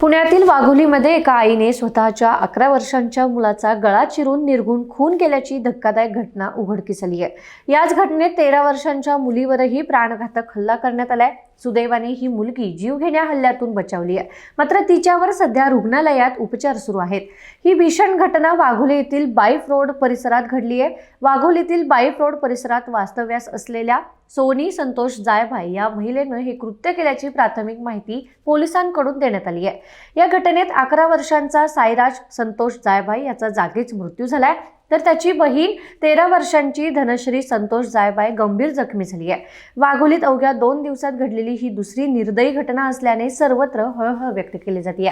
पुण्यातील वाघोलीमध्ये एका आईने स्वतःच्या 11 वर्षांच्या मुलाचा गळा चिरून निर्घृण खून केल्याची धक्कादायक घटना उघडकीस आली आहे। याच घटनेत 13 वर्षांच्या मुलीवरही प्राणघातक हल्ला करण्यात आलाय। सुदैवाने ही मुलगी जीवघेण्या हल्ल्यातून बचावली आहे, मात्र तिच्यावर सध्या रुग्णालयात उपचार सुरू आहेत। ही भीषण घटना वाघोली येथील बाईफ रोड परिसरात घडली आहे। वाघोलीतील बाईफ रोड परिसरात वास्तव्यास असलेल्या सोनी संतोष जायभाई या महिलेनं हे कृत्य केल्याची प्राथमिक माहिती पोलिसांकडून देण्यात आली आहे। या घटनेत 11 वर्षांचा साईराज संतोष जायभाई याचा जागीच मृत्यू झालाय, तर त्याची बहीण 13 वर्षांची धनश्री संतोष जायभाई गंभीर जखमी झाली आहे। वाघोलीत अवघ्या 2 दिवसात घडलेली ही दुसरी निर्दयी घटना असल्याने सर्वत्र हळहळ व्यक्त केली जाते।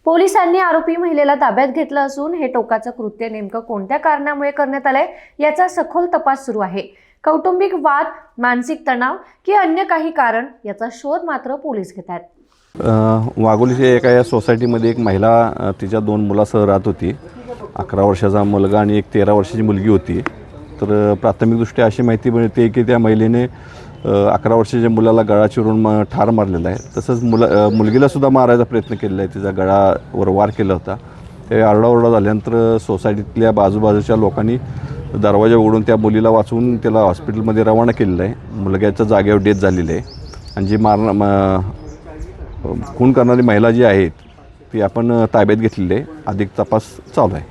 पोलिसांनी आरोपी महिलेला ताब्यात घेतलं असून हे टोकाचं कृत्य नेमकं कोणत्या कारणामुळे करण्यात आलंय याचा सखोल तपास सुरू आहे। कौटुंबिक वाद, मानसिक तणाव की अन्य काही कारण याचा शोध मात्र पोलीस घेत आहेत। वाघोलीच्या एका या सोसायटीमध्ये एक महिला तिच्या 2 मुलासह राहत होती। 11 वर्षाचा मुलगा आणि एक 13 वर्षाची मुलगी होती। तर प्राथमिकदृष्ट्या अशी माहिती मिळते की त्या महिलेने 11 वर्षाच्या मुलाला गळा चिरून ठार मारलेला आहे। तसंच मुलगीला सुद्धा मारायचा प्रयत्न केलेला आहे, तिचा गळावर वार केला होता। ते आरडाओरडा झाल्यानंतर सोसायटीतल्या बाजूबाजूच्या लोकांनी दरवाजा उघडून त्या मुलीला वाचवून त्याला हॉस्पिटलमध्ये रवाना केलेलं आहे। मुलग्याच्या जागेवर डेथ झालेली आहे आणि जी खून करणारी महिला जी आहे ती आपण ताब्यात घेतलेली आहे। अधिक तपास चालू आहे।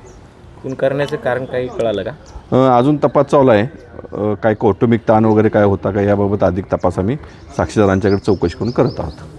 खून करण्याचं कारण काही कळालं का? अजून तपास चालू आहे। काय कौटुंबिक ताण वगैरे काय होता का याबाबत अधिक तपास आम्ही साक्षीदारांच्याकडे चौकशी करून करत आहोत।